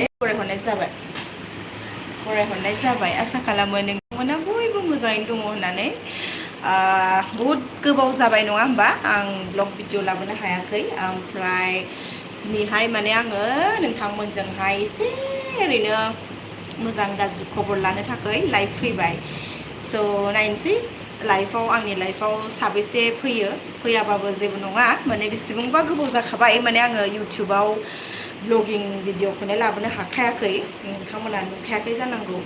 फरायहरनाय जाबाय आसा खालामो नोंथांमोना बयबो मोजाङैनो दङ होननानै बहुद गोबाव जाबाय नङा होमबा आं ब्लग भिडिअ लाबोनो हायाखै ओमफ्राय दिनैहाय माने आङो नोंथांमोनजोंहाय एसे ओरैनो मोजां गाज्रि खबर लानो थाखाय लाइभ फैबाय स' नायनोसै आंनि लाइफआव साबेसे फैयाबाबो जेबो नङा माने बेसेबांबा गोबाव जाखाबाय माने आङो इउटुबाव ब्लगिं भिडिअखौनो लाबोनो हाखायाखै नोंथांमोना नुखायाखै जानांगौ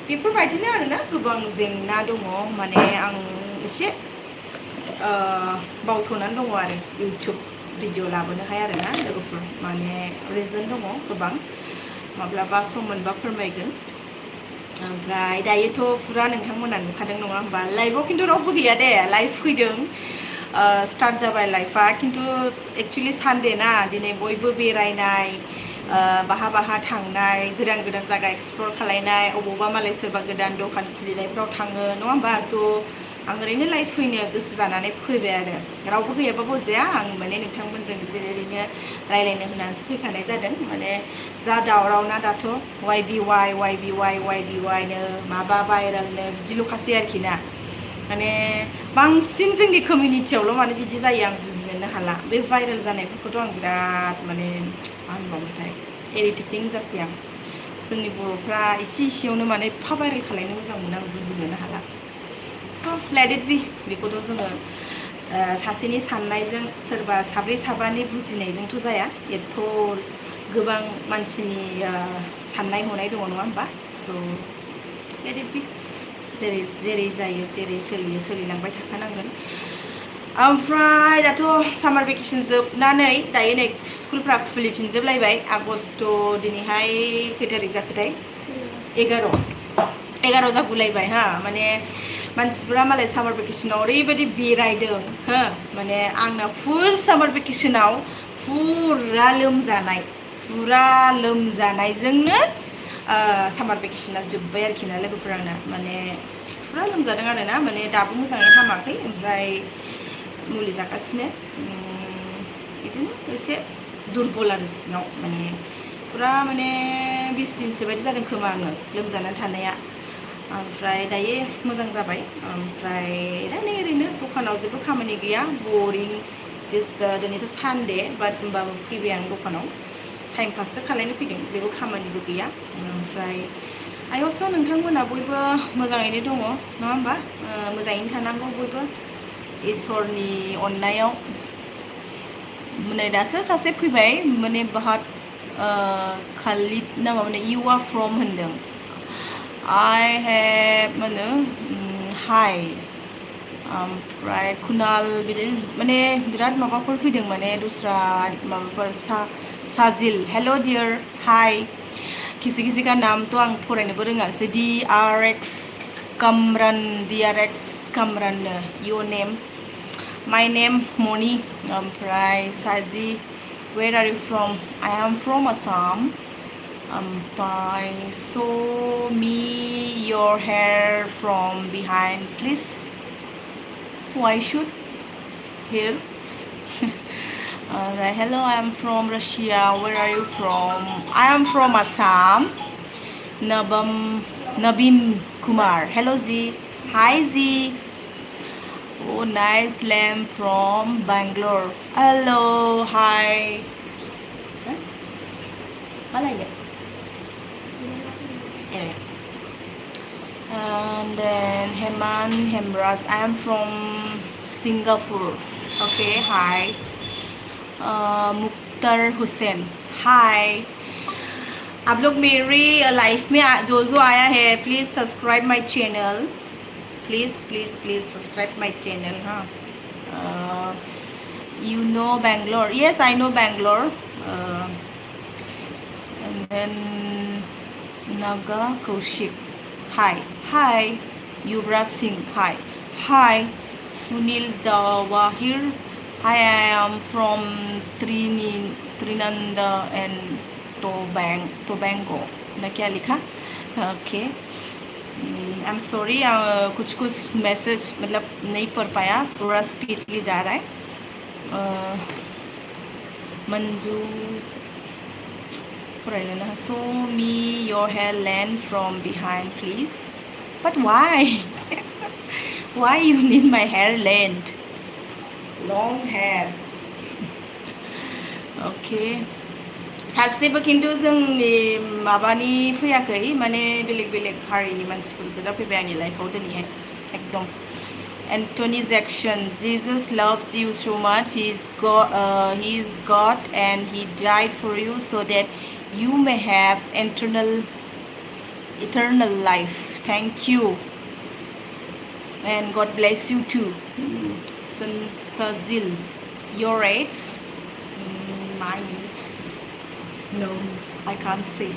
बेफोरबायदिनो आरोना गोबां जेंना दङ माने आं एसे बावथ'नानै दङ आरो इउटुब भिडिअ लाबोनोहाय आरोना लोगोफोर माने रिजन दङ गोबां माब्लाबा सम मोनबा फोरमायगोन ओमफ्राय दायोथ' फुरा नोंथांमोना नुखादों नङा होमबा लाइभआव खिन्थु रावबो गैया दे लाइभ फैदों स्टार्ट जाबाय लाइफआ खिन्थु एक्सुवेलि सानडे ना दिनै बयबो बेरायनाय बाहा थांनाय गोदान गोदान जायगा एक्सप्लर खालायनाय अबावबा मालाय सोरबा गोदान दखान खुलिनायफ्राव थाङो नङा होमबा थ' आं ओरैनो लाइभ फैनो गोसो जानानै फैबाय आरो रावबो गैयाबाबो अरजाया आं माने नोंथांमोनजों ओरैनो रायज्लायनो होननानैसो फैखानाय जादों माने जा दावराव ना दाथ' वाइ नो माबा भाइरेलनो बिदिल'खासै आरोखि ना माने बांसिन जोंनि कमिउनिटियावल' माने बिदि जायो आं बुजिनोनो हाला बे भाइरेल जानायफोरखौथ' आं बिराद माने मा होनबावोथाय इरिटेटिं जासै आं जोंनि बर'फ्रा इसेयावनो माने एफा भाइरेल खालायनो मोजां मोनो आं बुजिनोनो हाला स' लेट इट बि बेखौथ' जोङो सासेनि साननायजों सोरबा साब्रै साबानि बुजिनायजोंथ' जाया एथ' गोबां मानसिनि साननाय हनाय दङ नङा होमबा स' लेट इट बि जेरै जायो जेरै सोलिलांबाय थाखानांगोन ओमफ्राय दाथ' सामार भेकेसन जोबनानै दायो नै स्कुलफ्रा खुलिफिनजोबलायबाय आगस्ट' दिनैहाय खै थारिख जाखोथाय 11 जागुलायबाय हा माने मानसिफ्रा मालाय सामार भेकेसनाव ओरैबायदि बेरायदों हो माने आंना फुल सामार भेकेसनाव फुरा लोमजानायजोंनो सामार भेकेसना जोब्बाय आरोखि ना लोगोफोर आंना माने फुरा लोमजादों आरोना माने दाबो मोजाङै हामाखै ओमफ्राय मुलि जागासिनो बिदिनो एसे दुरबल आरो सिङाव माने फुरा माने 20 दिनसो बायदि जादों खोमा आङो लोमजानानै थानाया ओमफ्राय दायो मोजां जाबाय ओमफ्राय दा नै ओरैनो दखानाव जेबो खामानि गैया बरिं दिनैथ' सानडे बाट होमबाबो फैबाय आं दखानाव टाइम पाससो खालायनो फैदों जेबो खामानिबो गैया ओमफ्राय आइ हप स' नोंथांमोना बयबो मोजाङैनो दङ नङा होमबा मोजाङैनो थानांगौ बयबो इसोरनि अननायाव नै दासो सासे फैबाय माने बहुत खालिद ना माने इउ आर फ्रम होनदों आइ हेभ माने हाय ओमफ्राय कुनाल बिदिनो माने बिराद माबाफोर फैदों माने दस्रा माबाफोर साजिल हेल' डियार हाय किसी का नाम तो आं फरायनोबो रोङासै DRX Kamran your name my name Moni ओमफ्राय साजि where are you from I am from Assam ओमफ्राय show me your hair from behind please why should here alright hello I am from Russia where are you from I am from Assam Nabim Kumar hello Z hi Z oh nice lamb from Bangalore hello hi Malaya and then Hemras I am from Singapore okay hi Mukhtar Hussain hi आप लोग मेरी life में जो आया है please subscribe my channel please subscribe my channel हाँ you know Bangalore yes I know Bangalore and then Naga Kaushik hi Yuvraj Singh hi Sunil Zawahir hi I am from Trinidad and Tobago ना क्या लिखा okay I am sorry कुछ message मतलब नहीं पढ़ पाया थोड़ा स्पीडली जा रहा है Manju फरायनोना show me your hair length from behind please. But why? Why you need my hair length? Long hair. Okay. Sasebo खिन्थु जोंनि माबानि फैयाखै माने बेलेग बेलेग हारिनि मानसिफोर गोजा फैबाय आंनि लाइफआव दिनैहाय एकदम Anthony Jackson, Jesus loves you so much. He's God and He died for you so that you may have eternal life. Thank you. And God bless you too. Sazil, your age? Mine is. No, I can't say.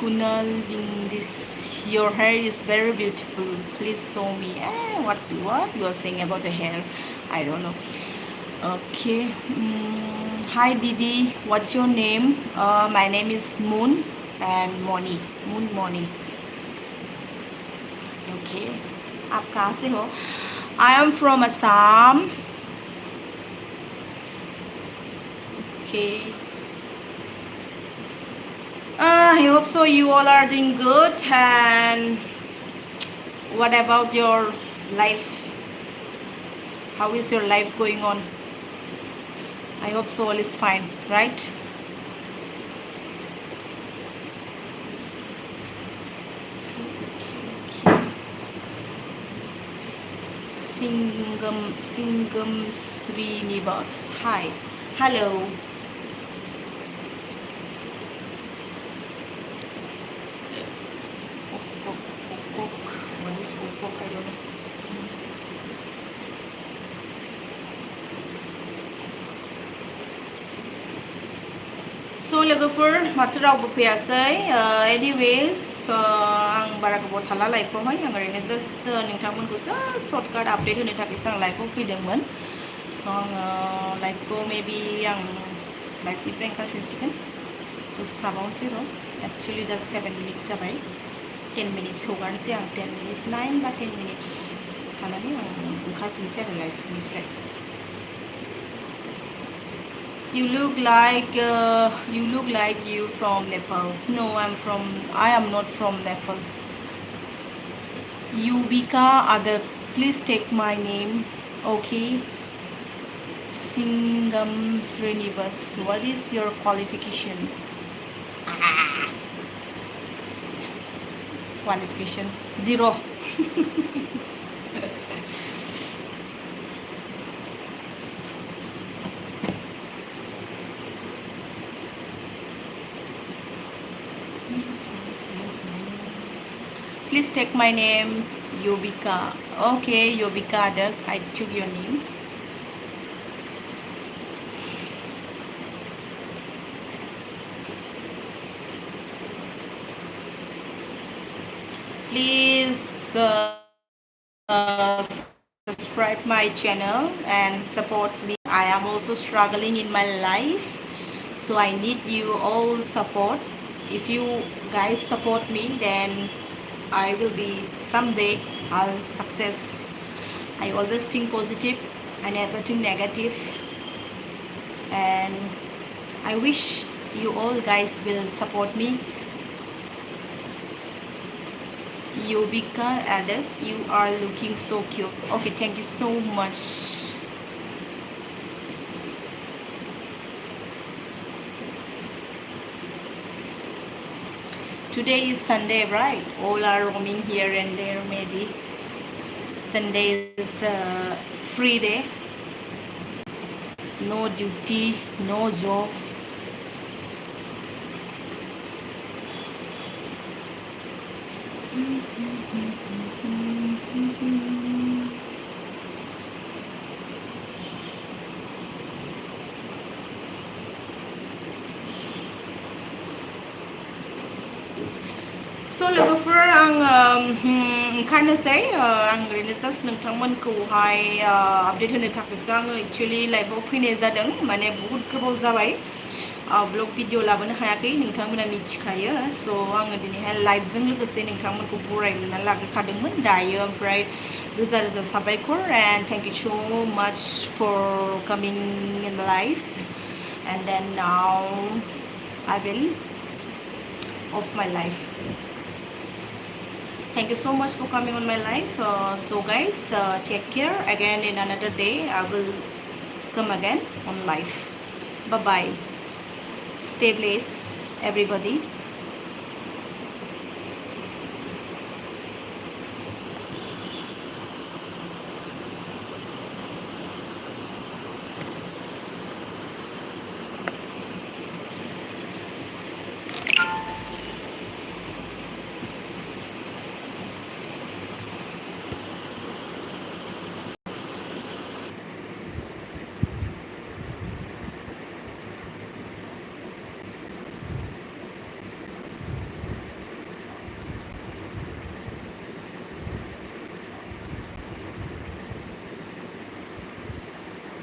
Kunal Lindis, your hair is very beautiful. Please show me. What you are saying about the hair? I don't know. Okay. Hi Didi, what's your name? My name is Moon and Moni. Moon Moni. Okay. आप कहाँ से हो? I am from Assam. Okay. I hope so you all are doing good. And what about your life? How is your life going on? I hope so all is fine, right? Singam Srinivas. Hi. Hello. What is Okok? I don't know. So लोगोफोर माथो रावबो फैयासै anyways आं बारा गोबाव थाला लाइफआवहाय आं ओरैनो just नोंथांमोनखौ just shortcut update होनो थाखायसो आं लाइफआव फैदोंमोन स' आङो लाइफखौ मेबि आं लाइफनिफ्राय ओंखारफिनसिगोन दसे थाबावनोसै र' एक्सुवेलि दा 7 मिनिट जाबाय 10 मिनिट्स हगारनोसै आं 10 मिनिट्स 9 बा 10 मिनिट्स थानानै आं ओंखारफिनसै आरो लाइफनिफ्राय You look like you from Nepal. No, I am not from Nepal. Yubika Adat, please take my name. Okay. Singam Srinivas, what is your qualification? Qualification 0. Please take my name, Yobika. Okay, Yobika Adak, I took your name. Please subscribe my channel and support me. I am also struggling in my life, so I need you all support. If you guys support me, then I will be someday I'll success. I always think positive, I never think negative, and I wish you all guys will support me. Yobika Adak, you are looking so cute. Okay, thank you so much. Today is Sunday, right? All are roaming here and there maybe. Sunday is free day. No duty, no job. So लोगोफोर आं ओंखारनोसै आं ओरैनो just नोंथांमोनखौहाय update होनो थाखायसो आङो actually लाइभआव फैनाय जादों माने बहुत गोबाव जाबाय ब्लग भिडिअ लाबोनो हायाखै नोंथांमोना मिथिखायो स' आङो दिनैहाय लाइभजों लोगोसे नोंथांमोनखौ बरायग्रोना लाग्रोखादोंमोन दायो ओमफ्राय रोजा रोजा साबायखर and thank you so much for coming in live and then now I will of my life. Thank you so much for coming on my life. So guys, take care. Again in another day I will come again on live. Bye bye. Stay blessed everybody.